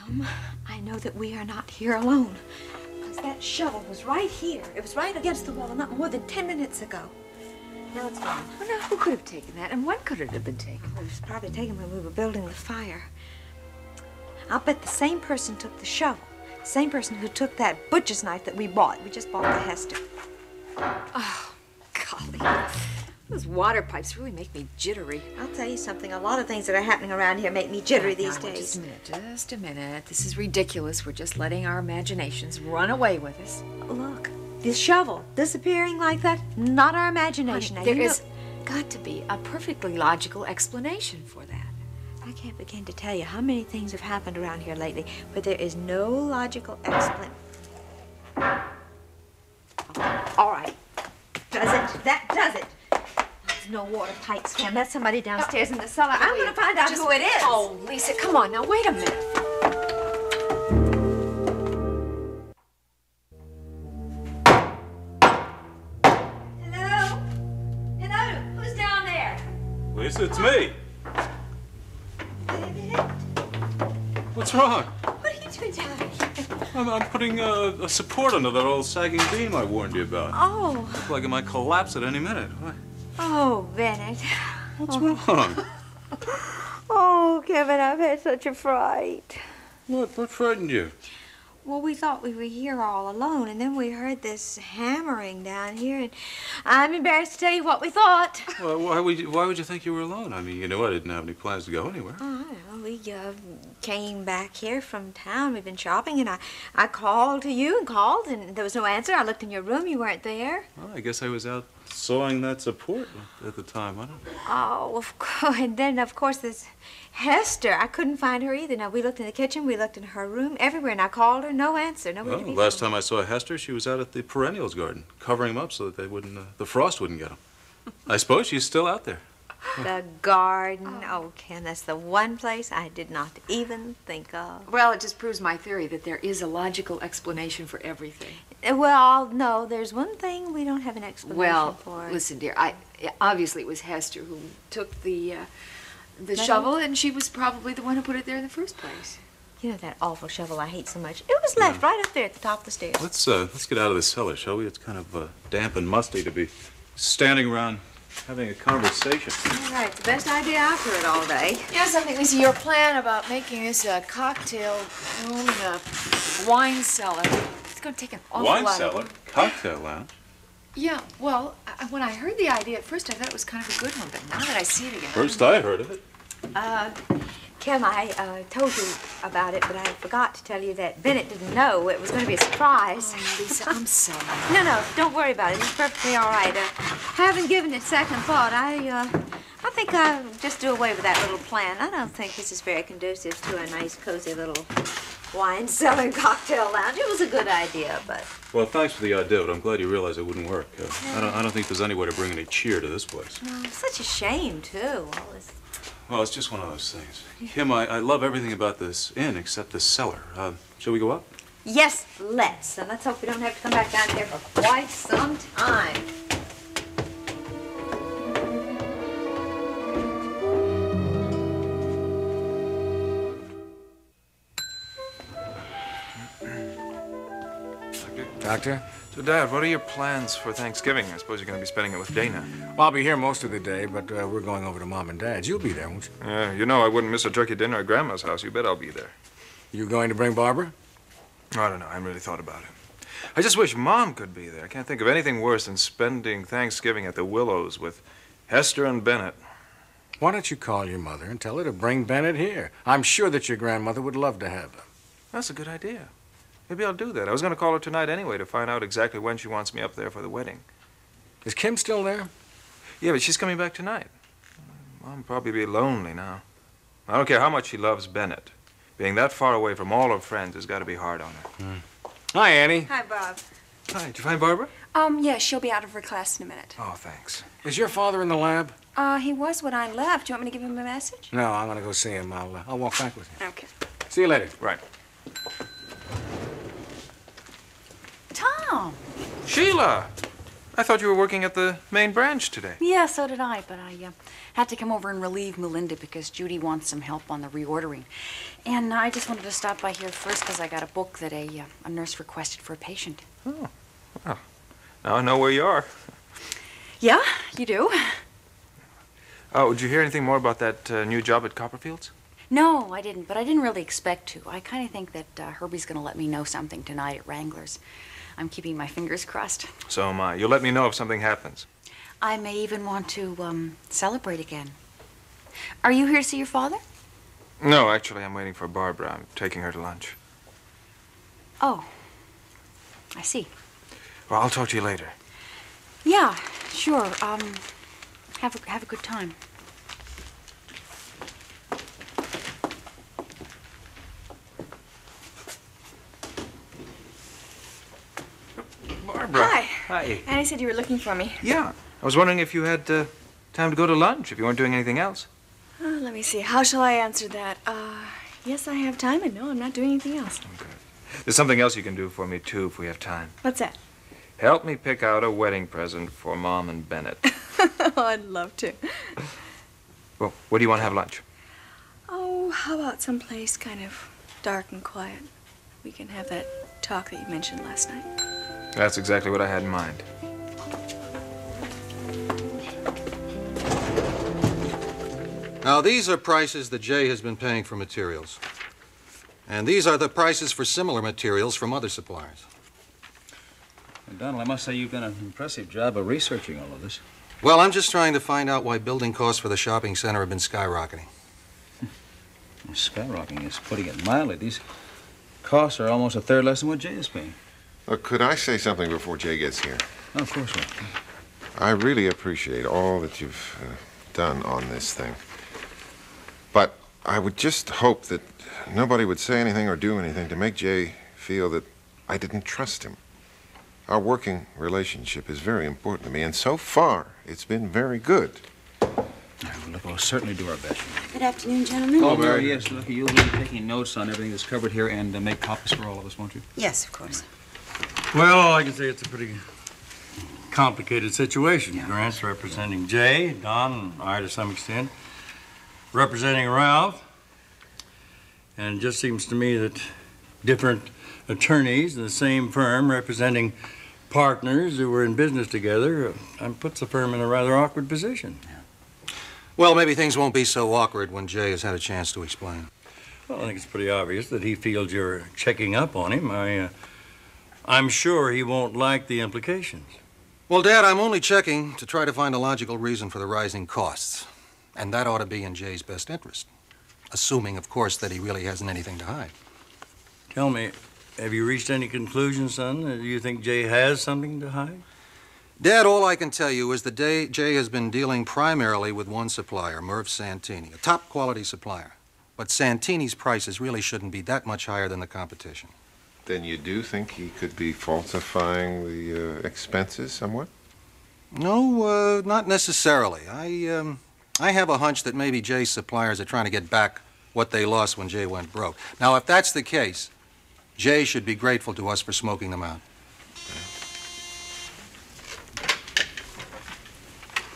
Tom, I know that we are not here alone. Because that shovel was right here. It was right against the wall not more than 10 minutes ago. Now it's gone. Well, now, who could have taken that, and when could it have been taken? Well, it was probably taken when we were building the fire. I'll bet the same person took the shovel. The same person who took that butcher's knife that we bought. We just bought the Hester. Oh, golly. Those water pipes really make me jittery. I'll tell you something. A lot of things that are happening around here make me jittery these days. Just a minute, just a minute. This is ridiculous. We're just letting our imaginations run away with us. Look, this shovel disappearing like that, not our imagination. Honey, there is got to be a perfectly logical explanation for that. I can't begin to tell you how many things have happened around here lately, but there is no logical explanation. All right. Does it? That does it. There's no water pipes, Kim. That's somebody downstairs in the cellar. I'm going to find out who it is. Oh, Lisa, come on now. Wait a minute. Hello? Hello? Who's down there? Lisa, it's me. What's wrong? What are you doing down here? I'm putting a support under that old sagging beam I warned you about. Oh. Looks like it might collapse at any minute. What? Oh, Bennett. What's wrong? Oh, Kevin, I've had such a fright. What frightened you? Well, we thought we were here all alone, and then we heard this hammering down here, and I'm embarrassed to tell you what we thought. Well, why would you think you were alone? I mean, you know I didn't have any plans to go anywhere. Oh, I don't know. We came back here from town. We've been shopping, and I called to you and called, and there was no answer. I looked in your room. You weren't there. Well, I guess I was out sawing that support at the time. I don't know. Oh, of course. And then, of course, there's Hester. I couldn't find her either. Now, we looked in the kitchen. We looked in her room. Everywhere. And I called her. No answer. Nobody to be last found. time I saw Hester, she was out at the perennials garden, covering them up so that they wouldn't, the frost wouldn't get them. I suppose she's still out there. The garden. Oh, Ken, that's the one place I did not even think of. Well, it just proves my theory that there is a logical explanation for everything. Well, no, there's one thing we don't have an explanation for. Well, listen, dear, obviously it was Hester who took the shovel, and she was probably the one who put it there in the first place. You know that awful shovel I hate so much? It was left right up there at the top of the stairs. Let's get out of the cellar, shall we? It's kind of damp and musty to be standing around having a conversation. All right, it's the best idea I've heard all day. Yes, I think, Lisa, your plan about making this a cocktail room and a wine cellar, it's going to take an awful lot. Wine cellar? Cocktail lounge? Yeah, well, when I heard the idea at first, I thought it was kind of a good one, but now that I see it again... First I heard of it. Kim, I told you about it, but I forgot to tell you that Bennett didn't know it was going to be a surprise. Oh, Lisa, I'm sorry. No, don't worry about it. It's perfectly all right. Haven't given it second thought. I think I'll just do away with that little plan. I don't think this is very conducive to a nice, cozy little wine cellar cocktail lounge. It was a good idea, but... Well, thanks for the idea, but I'm glad you realized it wouldn't work. I don't think there's any way to bring any cheer to this place. No, it's such a shame, too. Well, it's just one of those things. Kim, I love everything about this inn except the cellar. Shall we go up? Yes, let's. And let's hope we don't have to come back down here for quite some time. Doctor? So, Dad, what are your plans for Thanksgiving? I suppose you're going to be spending it with Dana. Well, I'll be here most of the day, but we're going over to Mom and Dad's. You'll be there, won't you? You know I wouldn't miss a turkey dinner at Grandma's house. You bet I'll be there. You going to bring Barbara? I don't know. I haven't really thought about it. I just wish Mom could be there. I can't think of anything worse than spending Thanksgiving at the Willows with Hester and Bennett. Why don't you call your mother and tell her to bring Bennett here? I'm sure that your grandmother would love to have him. That's a good idea. Maybe I'll do that. I was going to call her tonight anyway to find out exactly when she wants me up there for the wedding. Is Kim still there? Yeah, but she's coming back tonight. Mom'll probably be lonely now. I don't care how much she loves Bennett. Being that far away from all her friends has got to be hard on her. Hi, Annie. Hi, Bob. Hi, did you find Barbara? Yeah, she'll be out of her class in a minute. Oh, thanks. Is your father in the lab? He was when I left. Do you want me to give him a message? No, I'm going to go see him. I'll walk back with you. Okay. See you later. Right. Tom! Sheila! I thought you were working at the main branch today. Yeah, so did I, but I had to come over and relieve Melinda because Judy wants some help on the reordering. And I just wanted to stop by here first because I got a book that a nurse requested for a patient. Oh, well, now I know where you are. Yeah, you do? Oh, did you hear anything more about that new job at Copperfield's? No, I didn't, but I didn't really expect to. I kind of think that Herbie's going to let me know something tonight at Wrangler's. I'm keeping my fingers crossed. So am I. You'll let me know if something happens. I may even want to celebrate again. Are you here to see your father? No, actually, I'm waiting for Barbara. I'm taking her to lunch. Oh, I see. Well, I'll talk to you later. Yeah, sure. Have a good time. Barbara. Hi. Hi. Annie said you were looking for me. Yeah. I was wondering if you had time to go to lunch, if you weren't doing anything else. Oh, let me see. How shall I answer that? Yes, I have time, and no, I'm not doing anything else. Okay. There's something else you can do for me, too, if we have time. What's that? Help me pick out a wedding present for Mom and Bennett. Oh, I'd love to. Well, where do you want to have lunch? Oh, how about someplace kind of dark and quiet? We can have that talk that you mentioned last night. That's exactly what I had in mind. Now, these are prices that Jay has been paying for materials. And these are the prices for similar materials from other suppliers. And Donald, I must say you've done an impressive job of researching all of this. Well, I'm just trying to find out why building costs for the shopping center have been skyrocketing. Skyrocketing is putting it mildly. These costs are almost a third less than what Jay is paying. Look, could I say something before Jay gets here? Oh, of course not. I really appreciate all that you've done on this thing. But I would just hope that nobody would say anything or do anything to make Jay feel that I didn't trust him. Our working relationship is very important to me, and so far, it's been very good. Look, we'll certainly do our best. Good afternoon, gentlemen. Oh, Mary, yes, look, you'll be taking notes on everything that's covered here and make copies for all of us, won't you? Yes, of course. Well, all I can say it's a pretty complicated situation. Grant's representing Jay, Don, and I to some extent, representing Ralph. And it just seems to me that different attorneys in the same firm representing partners who were in business together puts the firm in a rather awkward position. Well, maybe things won't be so awkward when Jay has had a chance to explain. Well, I think it's pretty obvious that he feels you're checking up on him. I'm sure he won't like the implications. Well, Dad, I'm only checking to try to find a logical reason for the rising costs. And that ought to be in Jay's best interest. Assuming, of course, that he really hasn't anything to hide. Tell me, have you reached any conclusions, son? Do you think Jay has something to hide? Dad, all I can tell you is that Jay has been dealing primarily with one supplier, Merv Santini, a top-quality supplier. But Santini's prices really shouldn't be that much higher than the competition. Then you do think he could be falsifying the expenses somewhat? No, not necessarily. I have a hunch that maybe Jay's suppliers are trying to get back what they lost when Jay went broke. Now, if that's the case, Jay should be grateful to us for smoking them out.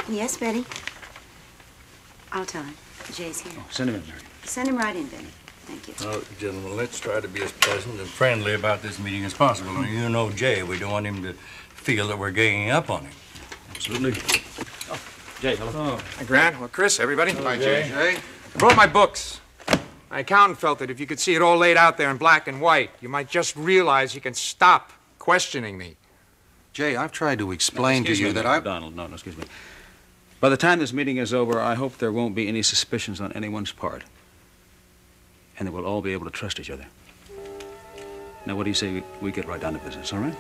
Yes, Betty? I'll tell him. Jay's here. Oh, send him in, Mary. Send him right in, Betty. Thank you. Well, gentlemen, let's try to be as pleasant and friendly about this meeting as possible. And you know Jay. We don't want him to feel that we're ganging up on him. Absolutely. Oh, Jay, hello. Oh. Hi, Grant. Well, Chris, everybody. Hi, Jay. I brought my books. My accountant felt that if you could see it all laid out there in black and white, you might just realize you can stop questioning me. Jay, I've tried to explain to you that Donald, no, excuse me. By the time this meeting is over, I hope there won't be any suspicions on anyone's part. And that we'll all be able to trust each other. Now, what do you say we get right down to business, all right?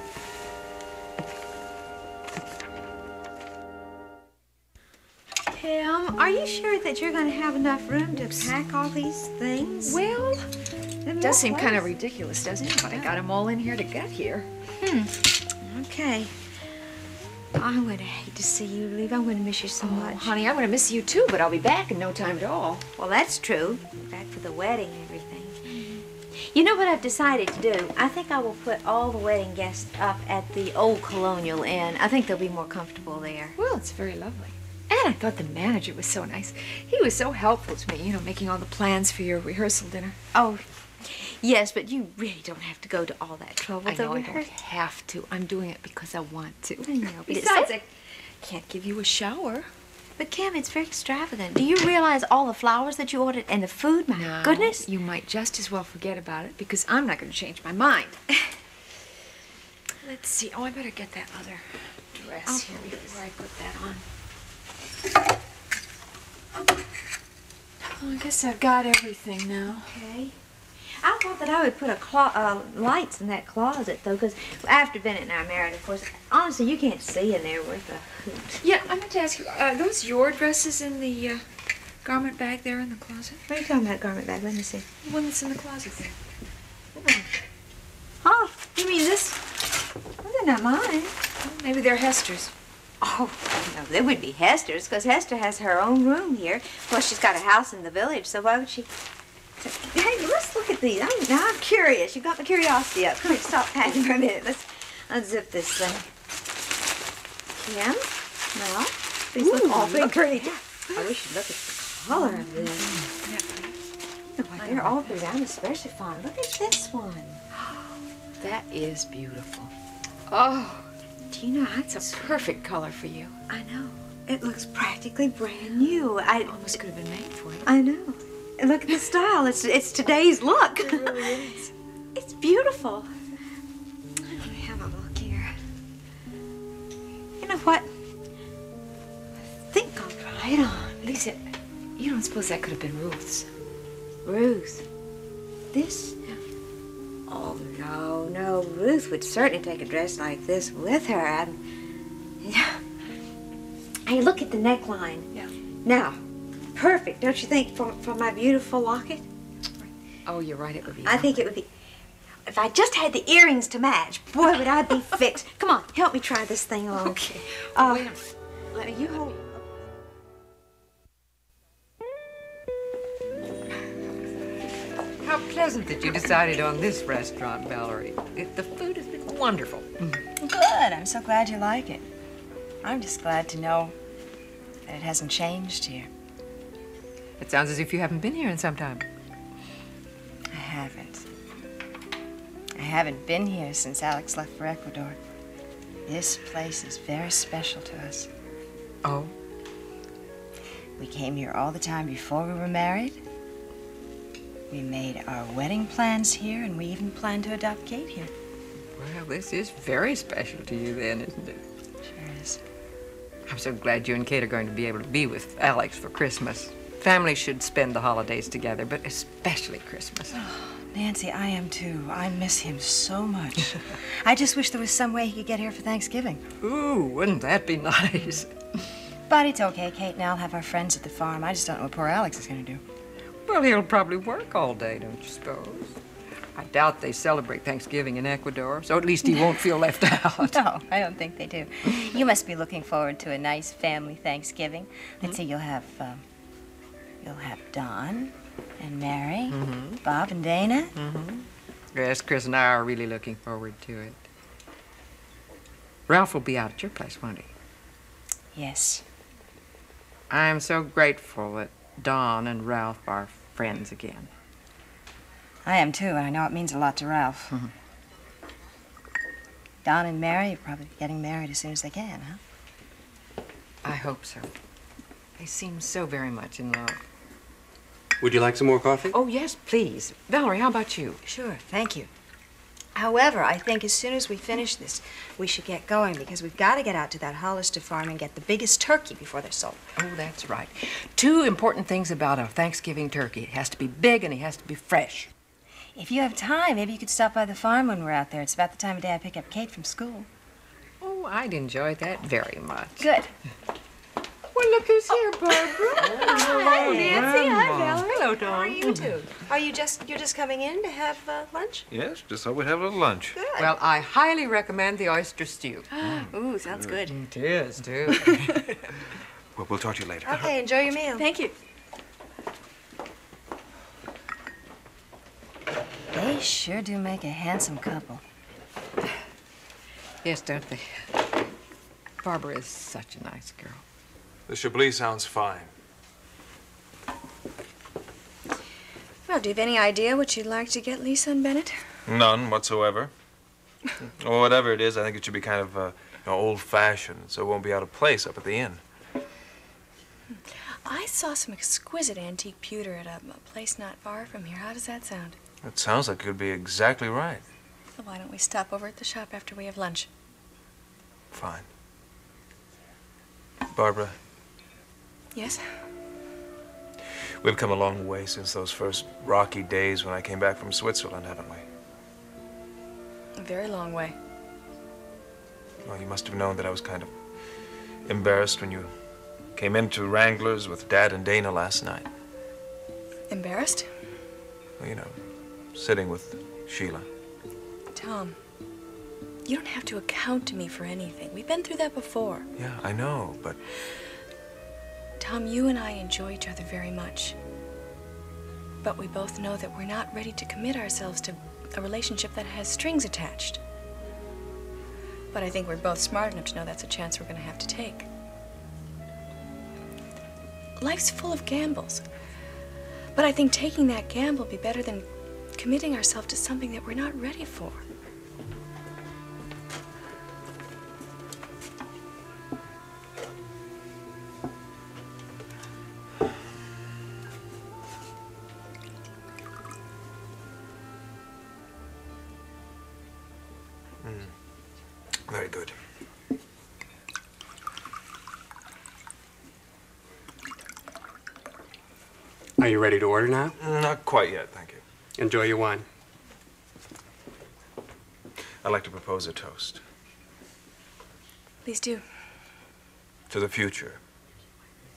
Hey, are you sure that you're going to have enough room to pack all these things? Well, it does seem kind of ridiculous, doesn't it? But I got them all in here to get here. Okay. I'm going to hate to see you leave. I'm going to miss you so much. Honey, I'm going to miss you too, but I'll be back in no time at all. Well, that's true. Back for the wedding and everything. You know what I've decided to do? I think I will put all the wedding guests up at the old Colonial Inn. I think they'll be more comfortable there. Well, it's very lovely. And I thought the manager was so nice. He was so helpful to me, you know, making all the plans for your rehearsal dinner. Oh, yes, but you really don't have to go to all that trouble. I know I don't have to. I'm doing it because I want to. I know, but Besides, I can't give you a shower. But Kim, it's very extravagant. Do you realize all the flowers that you ordered and the food? My goodness. You might just as well forget about it because I'm not going to change my mind. Let's see. Oh, I better get that other dress here before I put that on. Oh, I guess I've got everything now. Okay. I thought that I would put lights in that closet, though, because after Bennett and I married, of course, honestly, you can't see in there worth a hoot. Yeah, I meant to ask you, are those your dresses in the garment bag there in the closet? What are you talking about, garment bag? Let me see. The one that's in the closet there. Oh, you mean this? Well, they're not mine. Well, maybe they're Hester's. Oh, no, they wouldn't be Hester's, because Hester has her own room here. Plus, she's got a house in the village, so why would she... Hey, let's look at these. I'm curious. You got my curiosity up. Come here, stop packing for a minute. Let's unzip this thing. Kim? Well, these look awfully pretty. I wish you'd look at the color of this. Look like they're all through. I'm especially fond. Look at this one. That is beautiful. Oh, do you know, it's a perfect color for you. I know. It looks practically brand new. It almost could have been made for you. I know. And look at the style. It's today's look. It really is. It's beautiful. Let me have a look here. You know what? I think I'll try it on. Lisa, you don't suppose that could have been Ruth's? Ruth? This? Yeah. Oh, no. Ruth would certainly take a dress like this with her. Yeah. Hey, look at the neckline. Yeah. Now, perfect, don't you think, for my beautiful locket? Oh, you're right, it would be. I think it would be. If I just had the earrings to match, boy, would I be fixed. Come on, help me try this thing on. Okay. Wait a minute. Let me, you hold. How pleasant that you decided on this restaurant, Valerie. The food has been wonderful. Good. I'm so glad you like it. I'm just glad to know that it hasn't changed here. It sounds as if you haven't been here in some time. I haven't. I haven't been here since Alex left for Ecuador. This place is very special to us. Oh? We came here all the time before we were married. We made our wedding plans here, and we even planned to adopt Kate here. Well, this is very special to you then, isn't it? Sure is. I'm so glad you and Kate are going to be able to be with Alex for Christmas. Families should spend the holidays together, but especially Christmas. Oh, Nancy, I am too. I miss him so much. I just wish there was some way he could get here for Thanksgiving. Ooh, wouldn't that be nice? But it's okay. Kate and I'll have our friends at the farm. I just don't know what poor Alex is going to do. Well, he'll probably work all day, don't you suppose? I doubt they celebrate Thanksgiving in Ecuador, so at least he won't feel left out. No, I don't think they do. You must be looking forward to a nice family Thanksgiving. Let's see, you'll have Don and Mary, Bob and Dana. Yes, Chris and I are really looking forward to it. Ralph will be out at your place, won't he? Yes. I'm so grateful that Don and Ralph are friends again. I am too, and I know it means a lot to Ralph. Don and Mary are probably getting married as soon as they can, huh? I hope so. They seem so very much in love. Would you like some more coffee? Oh, yes, please. Valerie, how about you? Sure, thank you. However, I think as soon as we finish this, we should get going because we've got to get out to that Hollister farm and get the biggest turkey before they're sold. Oh, that's right. Two important things about a Thanksgiving turkey. It has to be big and it has to be fresh. If you have time, maybe you could stop by the farm when we're out there. It's about the time of day I pick up Kate from school. Oh, I'd enjoy that very much. Good. Well, look who's here, Barbara. Hi, Nancy. Hi, Valerie. Hello, Dawn. How are you two? You're just coming in to have lunch? Yes, just thought we'd have a little lunch. Good. Well, I highly recommend the oyster stew. Ooh, sounds good. It is, too. Well, we'll talk to you later. Okay, enjoy your meal. Thank you. They They sure do make a handsome couple. Yes, don't they? Barbara is such a nice girl. The Chablis sounds fine. Well, do you have any idea what you'd like to get Lisa and Bennett? None whatsoever. Well, whatever it is, I think it should be kind of old-fashioned, so it won't be out of place up at the inn. I saw some exquisite antique pewter at a place not far from here. How does that sound? It sounds like it could be exactly right. So why don't we stop over at the shop after we have lunch? Fine. Barbara, Yes? we've come a long way since those first rocky days when I came back from Switzerland, haven't we? A very long way. Well, you must have known that I was kind of embarrassed when you came into Wrangler's with Dad and Dana last night. Embarrassed? Well, you know, sitting with Sheila. Tom, you don't have to account to me for anything. We've been through that before. Yeah, I know, but Tom, you and I enjoy each other very much. But we both know that we're not ready to commit ourselves to a relationship that has strings attached. But I think we're both smart enough to know that's a chance we're going to have to take. Life's full of gambles. But I think taking that gamble would be better than committing ourselves to something that we're not ready for. very good. Are you ready to order now? Not quite yet, thank you. Enjoy your wine. I'd like to propose a toast. Please do. To the future.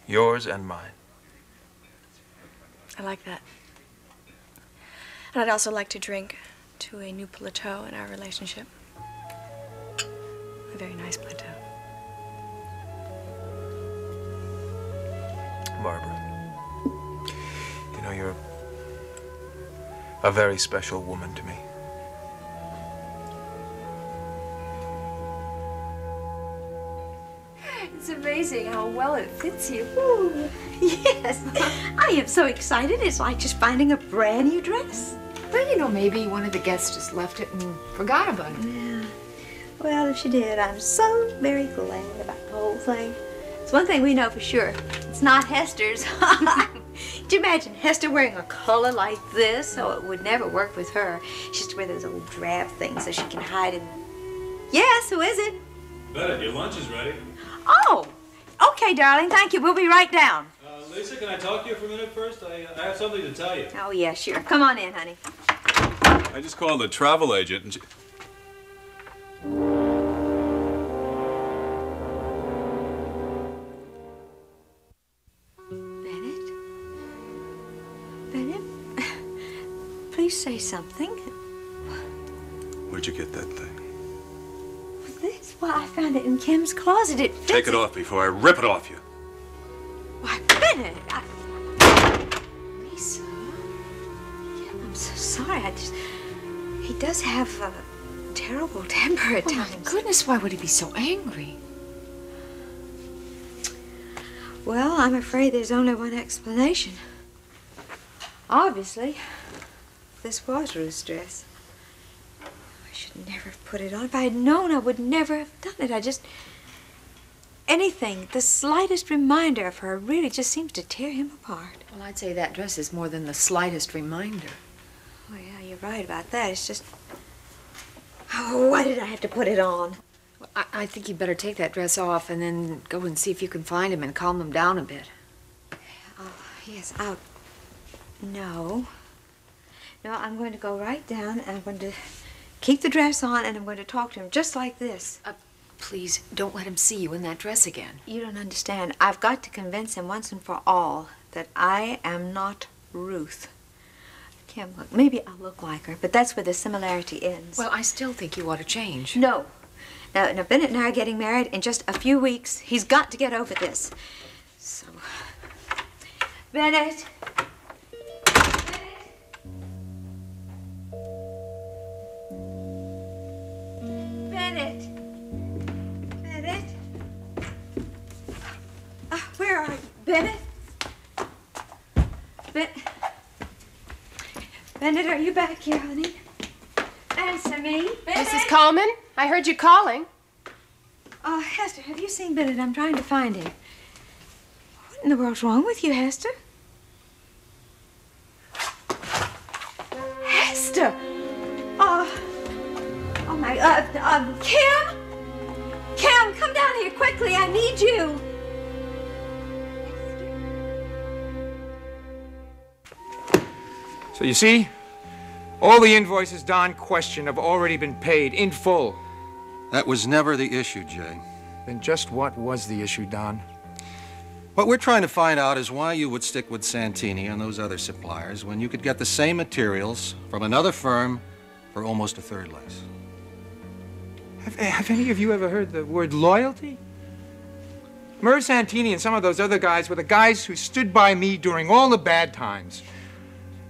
Yours and mine. I like that. And I'd also like to drink to a new plateau in our relationship. A very nice plateau. Barbara, you know, you're a very special woman to me. It's amazing how well it fits you. Ooh, yes. I am so excited. It's like just finding a brand new dress. Well, you know, maybe one of the guests just left it and forgot about it. Yeah. Well, if she did, I'm so very glad about the whole thing. It's one thing we know for sure. It's not Hester's. Could you imagine Hester wearing a color like this? Oh, it would never work with her. She has to wear those old drab things so she can hide in. Yes, who is it? Bennett, your lunch is ready. Oh, okay, darling. Thank you. We'll be right down. Lisa, can I talk to you for a minute first? I have something to tell you. Oh, yeah, sure. Come on in, honey. I just called the travel agent and she... Bennett, please say something. Where'd you get that thing? This? Why, I found it in Kim's closet. It fits. Take it off before I rip it off you. Why, Bennett, Lisa. Yeah, I'm so sorry. He does have a terrible temper at times. My goodness, why would he be so angry? Well, I'm afraid there's only one explanation. Obviously, this was Ruth's dress. I should never have put it on. If I had known, I would never have done it. Anything, the slightest reminder of her really just seems to tear him apart. Well, I'd say that dress is more than the slightest reminder. Oh, yeah, you're right about that. It's just... Oh, why did I have to put it on? Well, I think you'd better take that dress off and then go and see if you can find him and calm him down a bit. Oh, yes, No. No, I'm going to go right down and I'm going to keep the dress on and I'm going to talk to him just like this. Please, don't let him see you in that dress again. You don't understand. I've got to convince him once and for all that I am not Ruth. Kim, look, maybe I'll look like her, but that's where the similarity ends. Well, I still think you ought to change. No. Now, Bennett and I are getting married in just a few weeks. He's got to get over this. So, Bennett. are you back here, honey? Answer me. Mrs. Coleman, I heard you calling. Oh, Hester, have you seen Bennett? I'm trying to find him. What in the world's wrong with you, Hester? Hester! Oh my God. Kim? Kim, come down here quickly. I need you. So you see, all the invoices Don questioned have already been paid in full. That was never the issue, Jay. Then just what was the issue, Don? What we're trying to find out is why you would stick with Santini and those other suppliers when you could get the same materials from another firm for almost a third less. Have any of you ever heard the word loyalty? Merv Santini and some of those other guys were the guys who stood by me during all the bad times.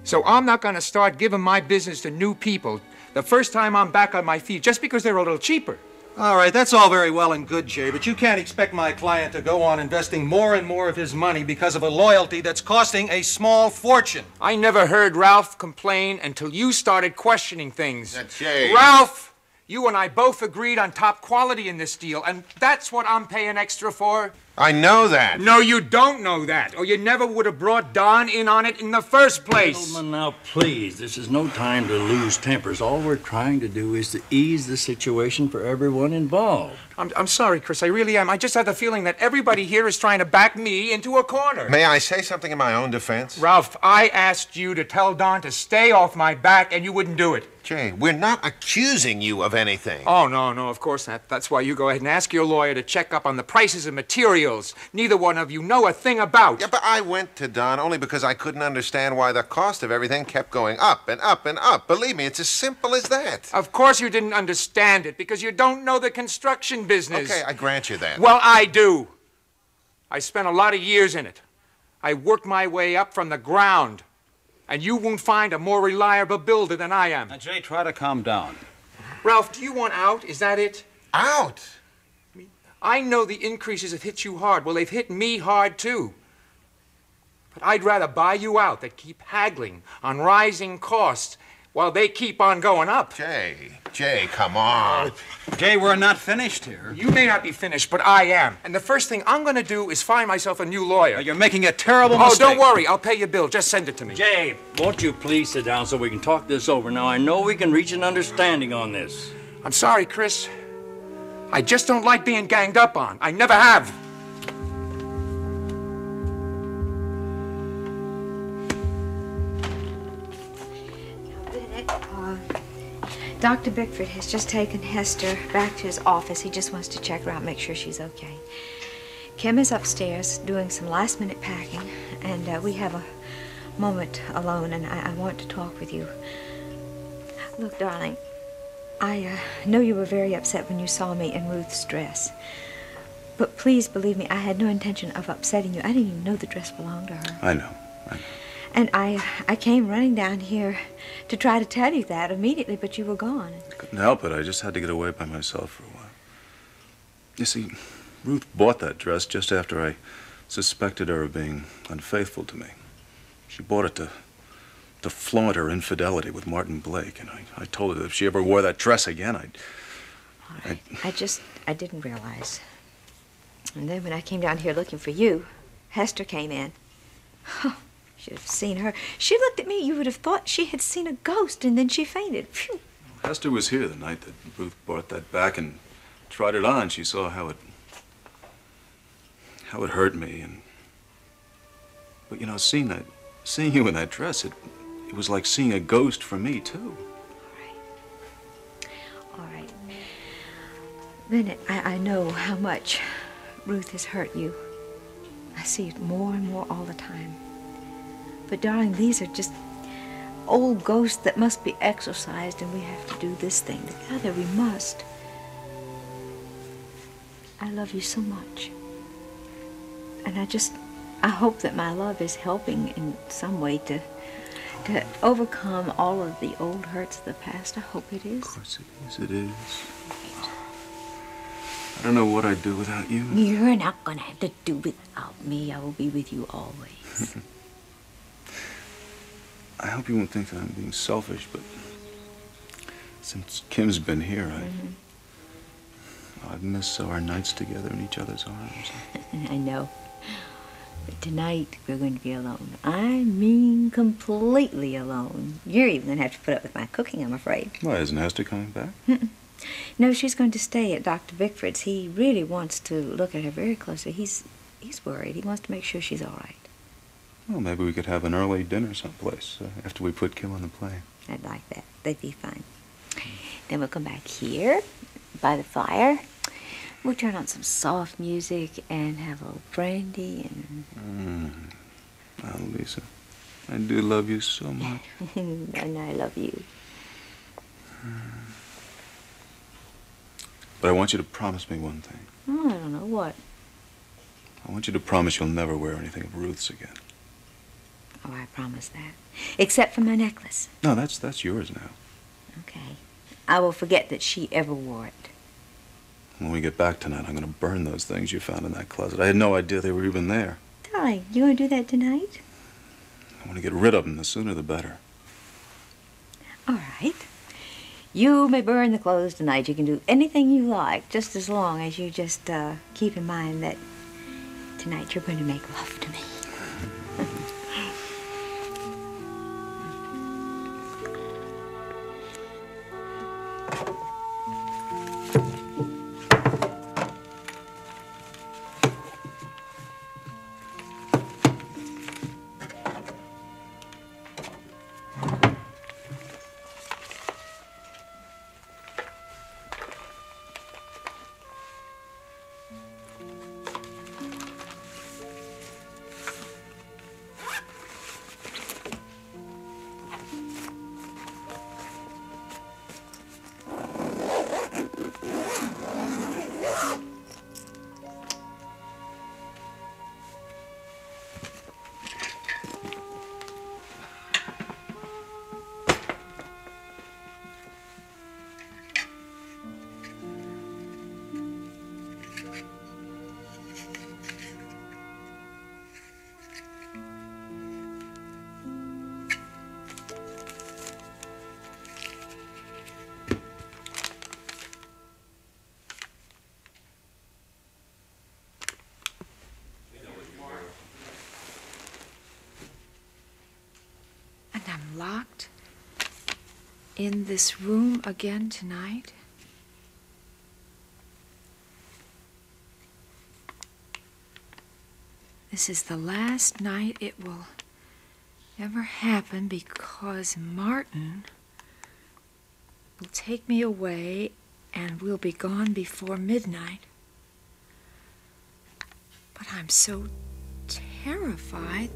So I'm not going to start giving my business to new people the first time I'm back on my feet just because they're a little cheaper. All right, that's all very well and good, Jay, but you can't expect my client to go on investing more and more of his money because of a loyalty that's costing a small fortune. I never heard Ralph complain until you started questioning things. Jay. Ralph! You and I both agreed on top quality in this deal, and that's what I'm paying extra for. I know that. No, you don't know that, or you never would have brought Don in on it in the first place. Gentlemen, now please, this is no time to lose tempers. All we're trying to do is to ease the situation for everyone involved. I'm sorry, Chris, I really am. I just have the feeling that everybody here is trying to back me into a corner. May I say something in my own defense? Ralph, I asked you to tell Don to stay off my back, and you wouldn't do it. Jay, we're not accusing you of anything. Oh, no, of course not. That's why you go ahead and ask your lawyer to check up on the prices of materials neither one of you know a thing about. Yeah, but I went to Don only because I couldn't understand why the cost of everything kept going up and up and up. Believe me, it's as simple as that. Of course you didn't understand it because you don't know the construction business. Okay, I grant you that. Well, I do. I spent a lot of years in it. I worked my way up from the ground. And you won't find a more reliable builder than I am. Now, Jay, try to calm down. Ralph, do you want out? Is that it? Out? I know the increases have hit you hard. Well, they've hit me hard, too. But I'd rather buy you out than keep haggling on rising costs while they keep on going up. Jay, come on. Jay, we're not finished here. You may not be finished, but I am. And the first thing I'm going to do is find myself a new lawyer. You're making a terrible mistake. Oh, don't worry. I'll pay your bill. Just send it to me. Jay, won't you please sit down so we can talk this over? Now, I know we can reach an understanding on this. I'm sorry, Chris. I just don't like being ganged up on. I never have. Dr. Bickford has just taken Hester back to his office. He just wants to check her out, make sure she's okay. Kim is upstairs doing some last-minute packing, and we have a moment alone, and I want to talk with you. Look, darling, I know you were very upset when you saw me in Ruth's dress. But please believe me, I had no intention of upsetting you. I didn't even know the dress belonged to her. I know. And I came running down here to try to tell you that immediately, but you were gone. I couldn't help it. I just had to get away by myself for a while. You see, Ruth bought that dress just after I suspected her of being unfaithful to me. She bought it to flaunt her infidelity with Martin Blake, and I told her that if she ever wore that dress again, I didn't realize. And then when I came down here looking for you, Hester came in. Oh, should have seen her. She looked at me. You would have thought she had seen a ghost, and then she fainted. Phew. Hester was here the night that Ruth brought that back and tried it on. She saw how it hurt me, but you know, seeing you in that dress, it was like seeing a ghost for me too. All right. Bennett, I know how much Ruth has hurt you. I see it more and more all the time. But darling, these are just old ghosts that must be exorcised, and we have to do this thing together. We must. I love you so much. And I hope that my love is helping in some way to overcome all of the old hurts of the past. I hope it is. Of course it is. It is. I don't know what I'd do without you. You're not going to have to do without me. I will be with you always. I hope you won't think that I'm being selfish, but since Kim's been here, I've missed so our nights together in each other's arms. I know. But tonight, we're going to be alone. I mean completely alone. You're even going to have to put up with my cooking, I'm afraid. Why, isn't Hester coming back? No, she's going to stay at Dr. Bickford's. He really wants to look at her very closely. He's worried. He wants to make sure she's all right. Well, maybe we could have an early dinner someplace after we put Kim on the plane. I'd like that. They'd be fine. Then we'll come back here by the fire. We'll turn on some soft music and have a little brandy and... Oh, Lisa, I do love you so much. And I love you. But I want you to promise me one thing. Oh, I don't know what. I want you to promise you'll never wear anything of Ruth's again. Oh, I promise that. Except for my necklace. No, that's yours now. Okay. I will forget that she ever wore it. When we get back tonight, I'm going to burn those things you found in that closet. I had no idea they were even there. Darling, you want to do that tonight? I want to get rid of them. The sooner the better. All right. You may burn the clothes tonight. You can do anything you like, just as long as you just keep in mind that tonight you're going to make love to me. And I'm locked in this room again tonight? This is the last night it will ever happen because Martin will take me away and we'll be gone before midnight. But I'm so terrified